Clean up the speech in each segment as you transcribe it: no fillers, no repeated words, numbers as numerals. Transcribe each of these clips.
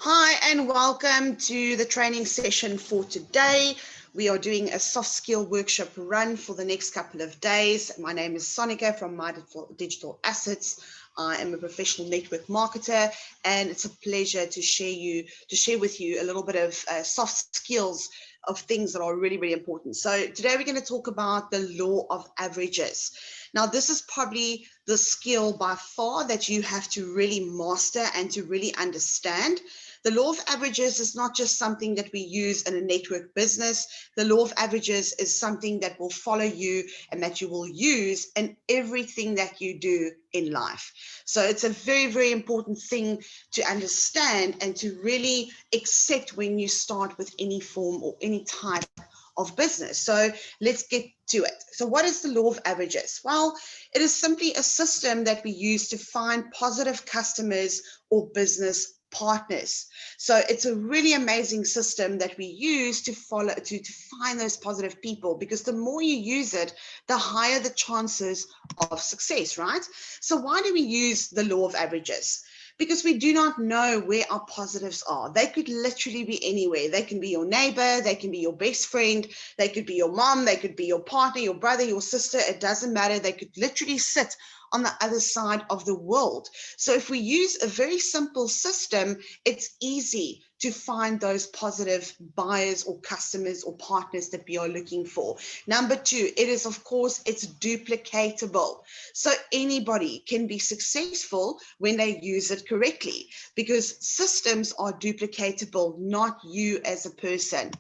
Hi and welcome to the training session for today. We are doing a soft skill workshop run for the next couple of days. My name is Sonika from My Digital Assets. I am a professional network marketer, and it's a pleasure to share with you a little bit of soft skills of things that are really, really important. So today we're going to talk about the law of averages. Now, this is probably the skill by far that you have to really master and to really understand. The law of averages is not just something that we use in a network business. The law of averages is something that will follow you and that you will use in everything that you do in life. So it's a very, very important thing to understand and to really accept when you start with any form or any type of business. So let's get to it. So what is the law of averages? Well, it is simply a system that we use to find positive customers or business partners. So it's a really amazing system that we use to follow to find those positive people, because the more you use it, the higher the chances of success, right? So why do we use the law of averages? Because we do not know where our positives are. They could literally be anywhere. They can be your neighbor, they can be your best friend, they could be your mom, they could be your partner, your brother, your sister. It doesn't matter. They could literally sit on the other side of the world. So if we use a very simple system, it's easy to find those positive buyers or customers or partners that we are looking for. Number two, it is, of course, it's duplicatable. So anybody can be successful when they use it correctly, because systems are duplicatable, not you as a person.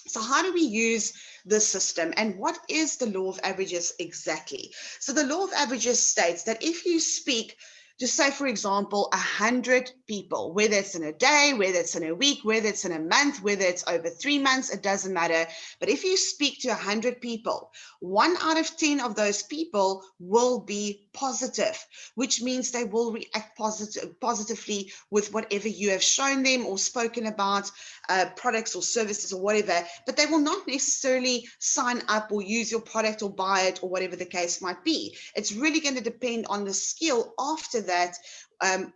So how do we use this system, and what is the law of averages exactly? So the law of averages states that if you speak to, say, for example, 100 people, whether it's in a day, whether it's in a week, whether it's in a month, whether it's over 3 months, it doesn't matter. But if you speak to 100 people, 1 out of 10 of those people will be positive, which means they will react positively with whatever you have shown them or spoken about, products or services or whatever, but they will not necessarily sign up or use your product or buy it or whatever the case might be. It's really going to depend on the skill after that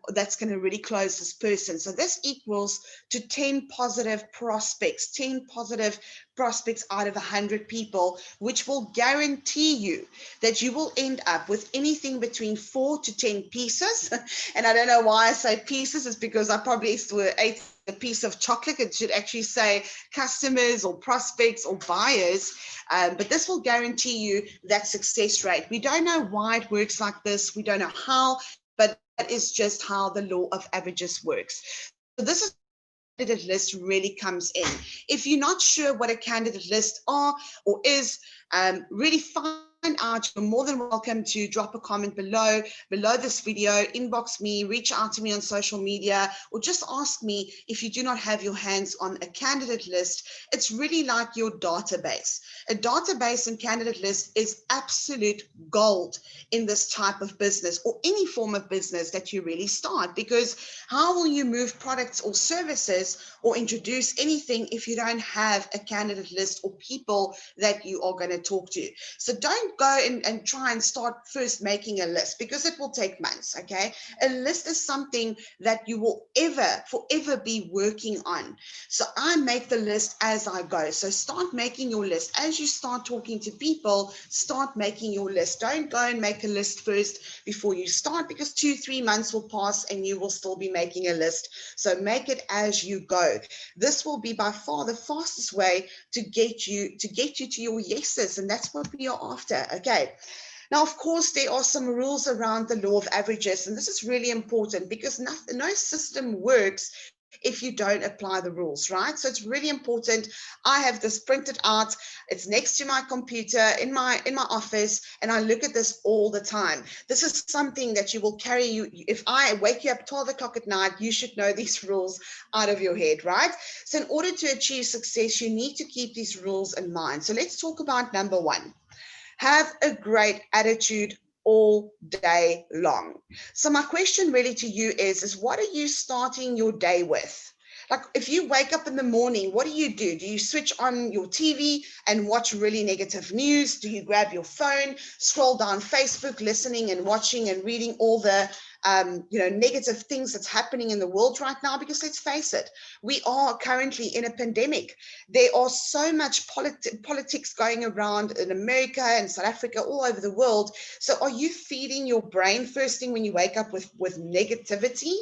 that's going to really close this person. So this equals to 10 positive prospects, 10 positive prospects out of 100 people, which will guarantee you that you will end up with anything between 4 to 10 pieces. And I don't know why I say pieces, it's because I probably ate a piece of chocolate. It should actually say customers or prospects or buyers, but this will guarantee you that success rate. We don't know why it works like this. We don't know how, but that is just how the law of averages works. So this is candidate list really comes in. If you're not sure what a candidate list are or is, really find out, you're more than welcome to drop a comment below this video, inbox me, reach out to me on social media, or just ask me if you do not have your hands on a candidate list. It's really like your database. A database and candidate list is absolute gold in this type of business or any form of business that you really start, because how will you move products or services or introduce anything if you don't have a candidate list or people that you are going to talk to? So don't go and try and start first making a list, because it will take months, okay? A list is something that you will forever be working on. So I make the list as I go. So start making your list. As you start talking to people, start making your list. Don't go and make a list first before you start, because 2-3 months will pass and you will still be making a list. So make it as you go. This will be by far the fastest way to get you to your yeses, and that's what we are after. Okay. Now, of course, there are some rules around the law of averages, and this is really important, because no system works if you don't apply the rules, right? So it's really important. I have this printed out. It's next to my computer in my office, and I look at this all the time. This is something that you will carry you. If I wake you up 12 o'clock at night, you should know these rules out of your head, right? So in order to achieve success, you need to keep these rules in mind. So let's talk about number 1. Have a great attitude all day long. So my question really to you is what are you starting your day with? Like, if you wake up in the morning, what do? Do you switch on your TV and watch really negative news? Do you grab your phone, scroll down Facebook, listening and watching and reading all the negative things that's happening in the world right now, because let's face it, we are currently in a pandemic. There are so much politics going around in America and South Africa, all over the world. So are you feeding your brain first thing when you wake up with negativity?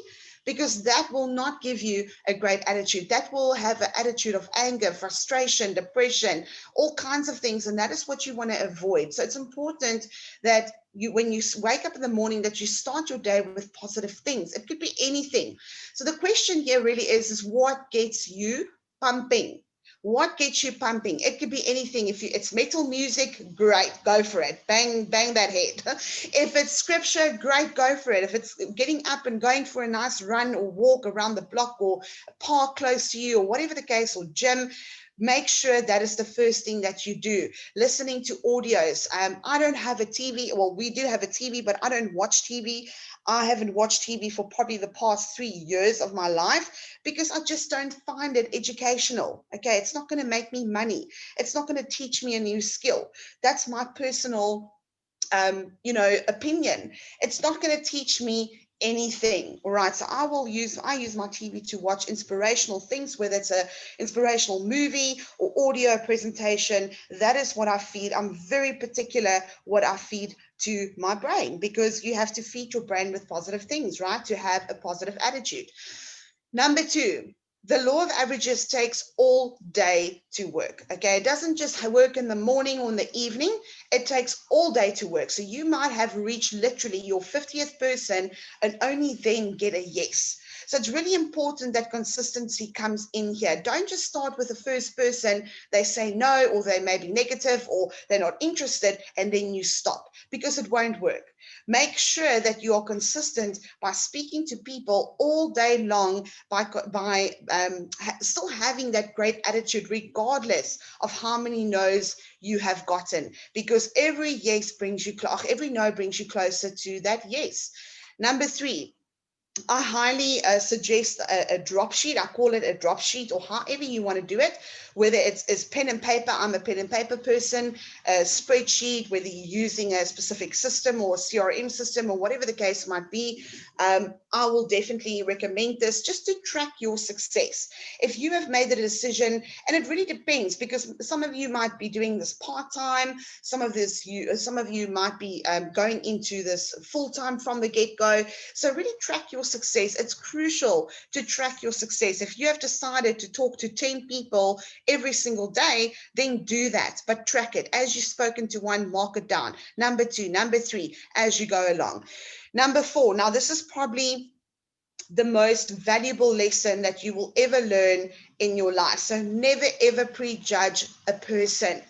Because that will not give you a great attitude. That will have an attitude of anger, frustration, depression, all kinds of things. And that is what you want to avoid. So it's important that when you wake up in the morning, that you start your day with positive things. It could be anything. So the question here really is what gets you pumping? What gets you pumping? It could be anything. If it's metal music, great, go for it. Bang, bang that head. If it's scripture, great, go for it. If it's getting up and going for a nice run or walk around the block or a park close to you or whatever the case, or gym, make sure that is the first thing that you do. Listening to audios. I don't have a TV. Well, we do have a TV, but I don't watch TV. I haven't watched TV for probably the past 3 years of my life because I just don't find it educational. Okay, it's not going to make me money. It's not going to teach me a new skill. That's my personal, opinion. It's not going to teach me anything. All right, so I use my TV to watch inspirational things, whether it's a inspirational movie or audio presentation. That is what I feed. I'm very particular what I feed to my brain, because you have to feed your brain with positive things, right, to have a positive attitude. Number 2, the law of averages takes all day to work. Okay, it doesn't just work in the morning or in the evening. It takes all day to work. So you might have reached literally your 50th person and only then get a yes. So it's really important that consistency comes in here. Don't just start with the first person. They say no, or they may be negative, or they're not interested, and then you stop, because it won't work. Make sure that you are consistent by speaking to people all day long, by still having that great attitude, regardless of how many no's you have gotten, because every yes brings you, every no brings you closer to that yes. Number 3, I highly suggest a drop sheet. I call it a drop sheet, or however you want to do it, whether it's pen and paper. I'm a pen and paper person. A spreadsheet, whether you're using a specific system or a CRM system or whatever the case might be. I will definitely recommend this just to track your success. If you have made a decision, and it really depends, because some of you might be doing this part-time, some of you might be going into this full-time from the get-go. So really track your success. It's crucial to track your success. If you have decided to talk to 10 people every single day, then do that, but track it. As you've spoken to one, mark it down. Number 2, number 3, as you go along. Number 4, now this is probably the most valuable lesson that you will ever learn in your life. So never ever prejudge a person,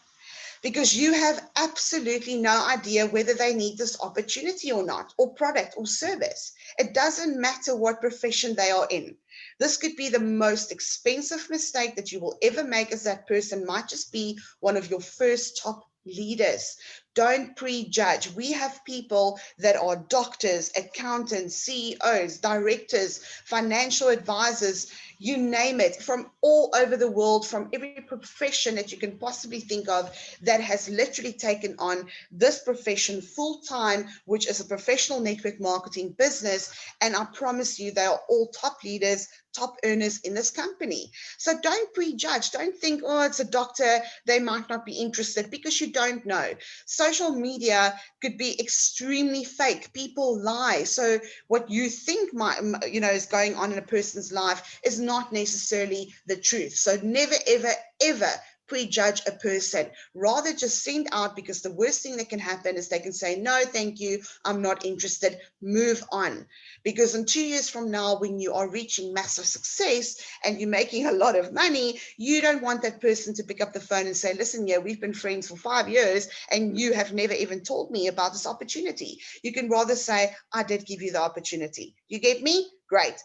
because you have absolutely no idea whether they need this opportunity or not, or product or service. It doesn't matter what profession they are in. This could be the most expensive mistake that you will ever make, as that person might just be one of your first top leaders. Don't prejudge. We have people that are doctors, accountants, CEOs, directors, financial advisors, you name it, from all over the world, from every profession that you can possibly think of, that has literally taken on this profession full time, which is a professional network marketing business. And I promise you, they are all top leaders, top earners in this company. So don't prejudge. Don't think, oh, it's a doctor, they might not be interested, because you don't know. Social media could be extremely fake. People lie. So what you think is going on in a person's life is not necessarily the truth. So never, ever, ever prejudge a person. Rather just send out, because the worst thing that can happen is they can say, no, thank you, I'm not interested, move on. Because in 2 years from now, when you are reaching massive success and you're making a lot of money, you don't want that person to pick up the phone and say, listen, yeah, we've been friends for 5 years and you have never even told me about this opportunity. You can rather say, I did give you the opportunity. You get me? Great.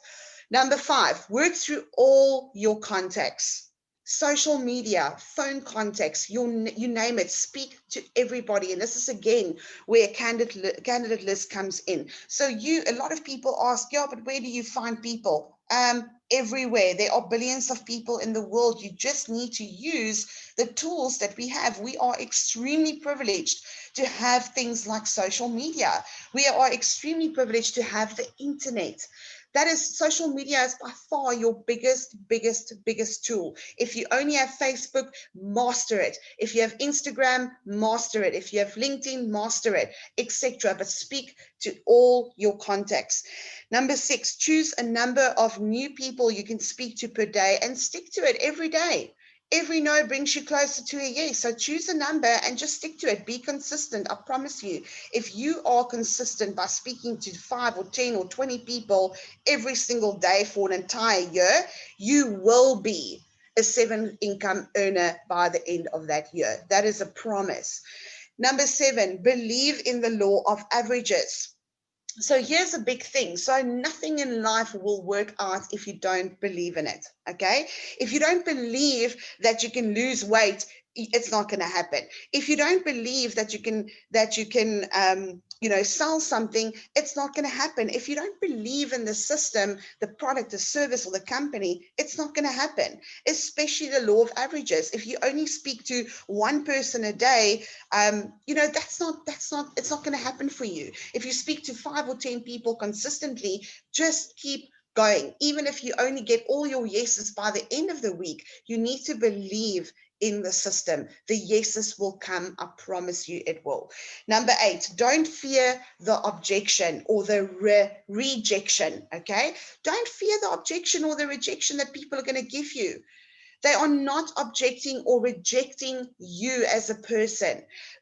Number 5, work through all your contacts. social media, phone contacts, you name it, speak to everybody. And this is again where candidate list comes in. So a lot of people ask, yeah, but where do you find people? Everywhere. There are billions of people in the world. You just need to use the tools that we have. We are extremely privileged to have things like social media. We are extremely privileged to have the internet. That is, social media is by far your biggest tool. If you only have Facebook, master it. If you have Instagram, master it. If you have LinkedIn, master it, etc. But speak to all your contacts. Number 6, choose a number of new people you can speak to per day and stick to it every day. Every no brings you closer to a yes. So choose a number and just stick to it. Be consistent. I promise you, if you are consistent by speaking to 5 or 10 or 20 people every single day for an entire year, you will be a 7-income earner by the end of that year. That is a promise. Number 7, believe in the law of averages. So here's a big thing. So nothing in life will work out if you don't believe in it, okay? If you don't believe that you can lose weight, it's not going to happen. If you don't believe that you can sell something, it's not going to happen. If you don't believe in the system, the product, the service, or the company, it's not going to happen. Especially the law of averages. If you only speak to one person a day, it's not going to happen for you. If you speak to 5 or 10 people consistently, just keep going. Even if you only get all your yeses by the end of the week, you need to believe in the system. The yeses will come. I promise you it will. Number 8, don't fear the objection or the rejection, okay? Don't fear the objection or the rejection that people are going to give you. They are not objecting or rejecting you as a person.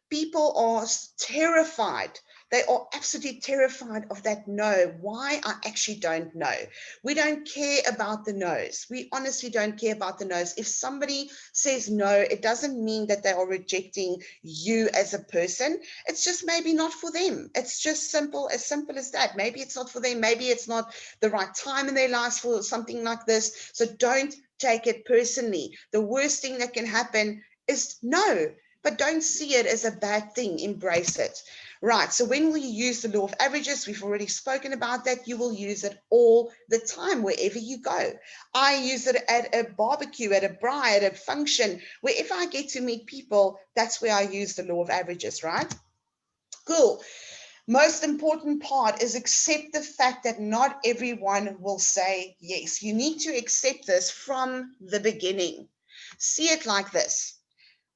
People are terrified. They are absolutely terrified of that no. Why? I actually don't know. We don't care about the no's. We honestly don't care about the no's. If somebody says no, it doesn't mean that they are rejecting you as a person. It's just maybe not for them. It's just simple as that. Maybe it's not for them. Maybe it's not the right time in their lives for something like this. So don't take it personally. The worst thing that can happen is no, but don't see it as a bad thing. Embrace it. Right, so when will you use the law of averages? We've already spoken about that. You will use it all the time, wherever you go. I use it at a barbecue, at a braai, at a function. Wherever I get to meet people, that's where I use the law of averages, right? Cool. Most important part is accept the fact that not everyone will say yes. You need to accept this from the beginning. See it like this.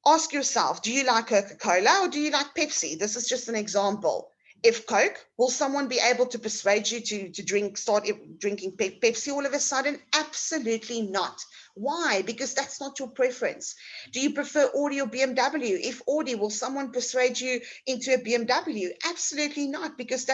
Ask yourself, do you like Coca-Cola or do you like Pepsi? This is just an example. If Coke, will someone be able to persuade you to start drinking Pepsi all of a sudden? Absolutely not. Why? Because that's not your preference. Do you prefer Audi or BMW? If Audi, will someone persuade you into a BMW? Absolutely not, because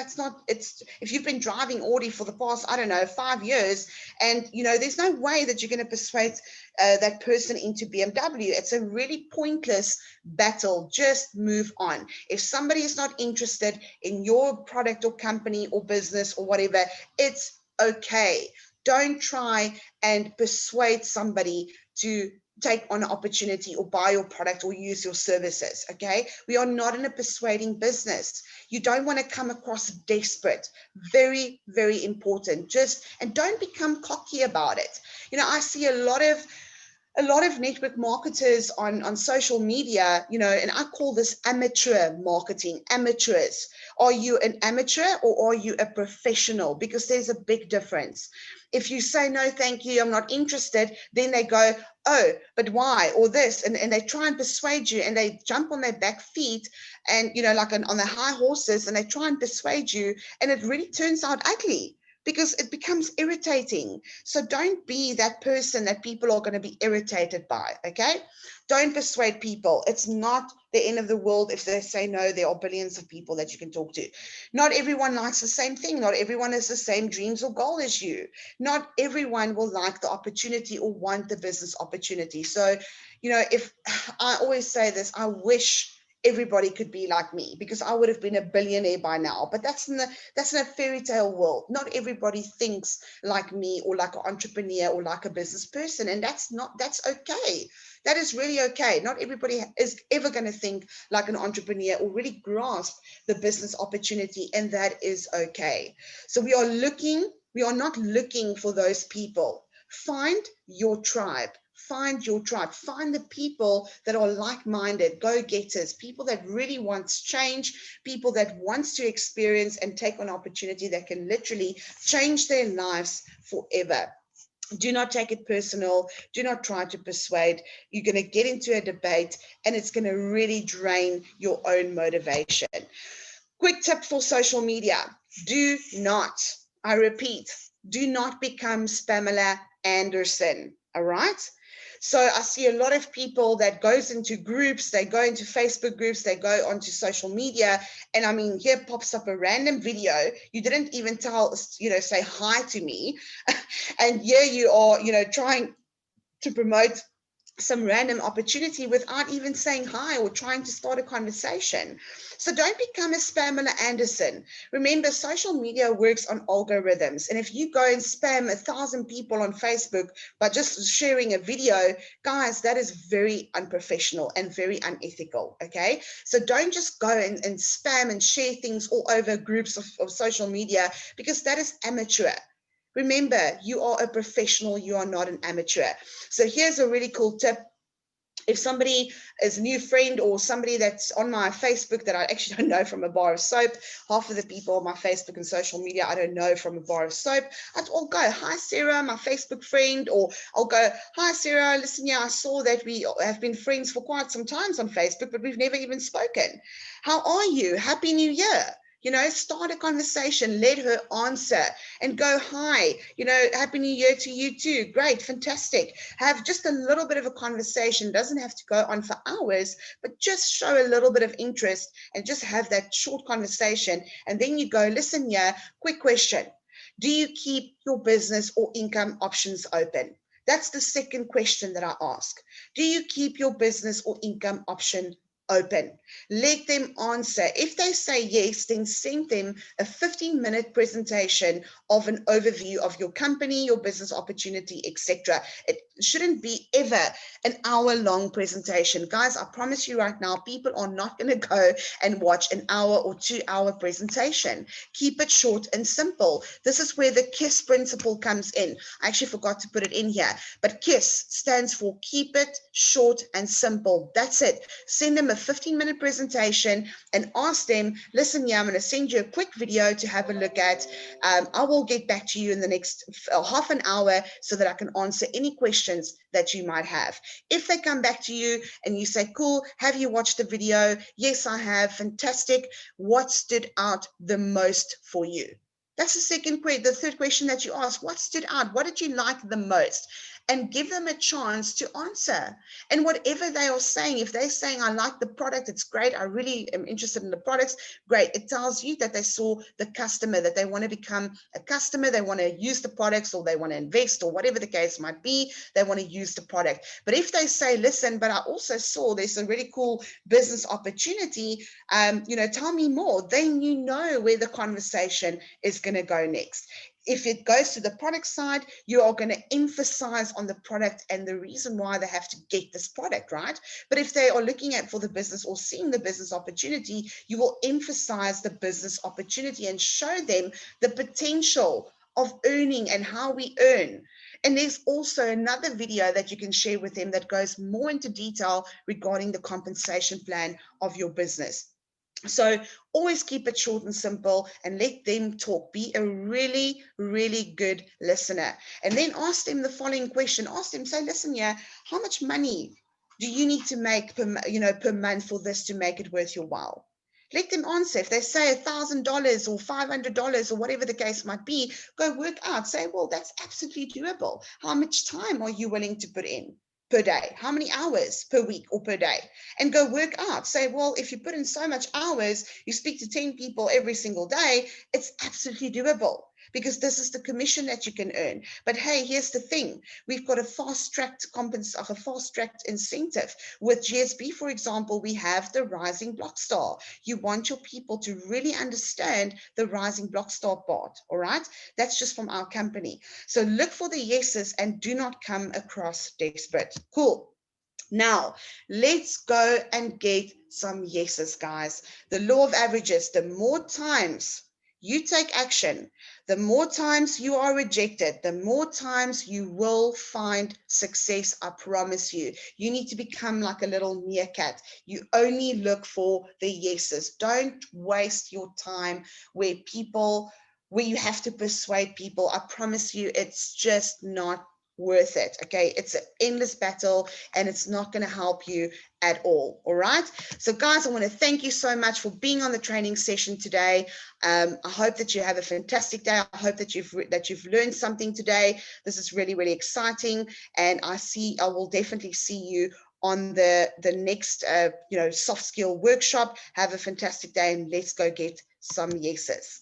if you've been driving Audi for the past, 5 years, and there's no way that you're going to persuade that person into BMW. It's a really pointless battle. Just move on. If somebody is not interested in your product or company or business or whatever, it's okay. Don't try and persuade somebody to take on an opportunity or buy your product or use your services, okay? We are not in a persuading business. You don't want to come across desperate. Very, very important. And don't become cocky about it. I see a lot of network marketers on social media, and I call this amateur marketing. Amateurs. Are you an amateur or are you a professional? Because there's a big difference. If you say, no, thank you, I'm not interested, then they go, oh, but why? Or this, and they try and persuade you, and they jump on their back feet and, like on their high horses, and they try and persuade you, and it really turns out ugly, because it becomes irritating. So don't be that person that people are going to be irritated by, okay? Don't persuade people. It's not the end of the world if they say no. There are billions of people that you can talk to. Not everyone likes the same thing. Not everyone has the same dreams or goal as you. Not everyone will like the opportunity or want the business opportunity. So, if I always say this, I wish everybody could be like me, because I would have been a billionaire by now. But that's in a fairy tale world. Not everybody thinks like me, or like an entrepreneur, or like a business person, and that's okay. That is really okay. Not everybody is ever going to think like an entrepreneur or really grasp the business opportunity, and that is okay. So we are not looking for those people. Find your tribe. Find your tribe. Find the people that are like-minded, go-getters, people that really want change, people that wants to experience and take on opportunity that can literally change their lives forever. Do not take it personal. Do not try to persuade. You're going to get into a debate, and it's going to really drain your own motivation. Quick tip for social media. Do not, I repeat, do not become Pamela Anderson. All right? So I see a lot of people that goes into groups, they go into Facebook groups, they go onto social media, and I mean, here pops up a random video. You didn't even say hi to me. And here you are, trying to promote some random opportunity without even saying hi or trying to start a conversation. So don't become a Pamela Anderson. Remember, social media works on algorithms. And if you go and spam 1,000 people on Facebook by just sharing a video, guys, that is very unprofessional and very unethical, okay? So don't just go and spam and share things all over groups of social media, because that is amateur. Remember, you are a professional, you are not an amateur. So here's a really cool tip. If somebody is a new friend or somebody that's on my Facebook that I actually don't know from a bar of soap, half of the people on my Facebook and social media I don't know from a bar of soap, I'll go, hi Sarah, my Facebook friend, or I'll go, hi Sarah, listen, yeah, I saw that we have been friends for quite some time on Facebook, but we've never even spoken. How are you? Happy New Year. Start a conversation, let her answer and go, hi, Happy New Year to you too. Great, fantastic. Have just a little bit of a conversation. Doesn't have to go on for hours, but just show a little bit of interest and just have that short conversation. And then you go, listen, yeah, quick question. Do you keep your business or income options open? That's the second question that I ask. Do you keep your business or income option open? Let them answer. If they say yes, then send them a 15-minute presentation of an overview of your company, your business opportunity, etc. It shouldn't be ever an hour-long presentation. Guys, I promise you right now, people are not going to go and watch an hour or 2-hour presentation. Keep it short and simple. This is where the KISS principle comes in. I actually forgot to put it in here, but KISS stands for keep it short and simple. That's it. Send them a 15-minute presentation and ask them, listen, yeah, I'm going to send you a quick video to have a look at. I will get back to you in the next half an hour so that I can answer any questions that you might have. If they come back to you and you say, cool, have you watched the video? Yes, I have. Fantastic. What stood out the most for you? That's the third question that you ask. What stood out? What did you like the most? And give them a chance to answer. And whatever they are saying, if they're saying, I like the product, it's great, I really am interested in the products, great. It tells you that they saw the customer, that they want to become a customer, they want to use the products, or they want to invest, or whatever the case might be, they want to use the product. But if they say, listen, but I also saw there's a really cool business opportunity, tell me more, then you know where the conversation is going to go next. If it goes to the product side, you are going to emphasize on the product and the reason why they have to get this product, right? But if they are looking at for the business or seeing the business opportunity, you will emphasize the business opportunity and show them the potential of earning and how we earn. And there's also another video that you can share with them that goes more into detail regarding the compensation plan of your business. So always keep it short and simple and let them talk. Be a really, really good listener. And then ask them the following question. Ask them, say, listen, yeah, how much money do you need to make per month for this to make it worth your while? Let them answer. If they say $1,000 or $500 or whatever the case might be, go work out. Say, well, that's absolutely doable. How much time are you willing to put in per day? How many hours per week or per day? And go work out. Say, well, if you put in so much hours, you speak to 10 people every single day, it's absolutely doable. because this is the commission that you can earn. But hey, here's the thing. We've got a fast-tracked incentive. With GSB, for example, we have the Rising Block Star. You want your people to really understand the Rising Block Star part, all right? That's just from our company. So look for the yeses and do not come across desperate. Cool. Now, let's go and get some yeses, guys. The law of averages, the more times you take action, the more times you are rejected, the more times you will find success, I promise you. You need to become like a little meerkat. You only look for the yeses. Don't waste your time where you have to persuade people. I promise you, it's just not worth it. Okay, it's an endless battle and it's not going to help you at all. All right, so guys, I want to thank you so much for being on the training session today. I hope that you have a fantastic day. I hope that you've learned something today. This is really, really exciting, and I will definitely see you on the next soft skill workshop. Have a fantastic day, and let's go get some yeses.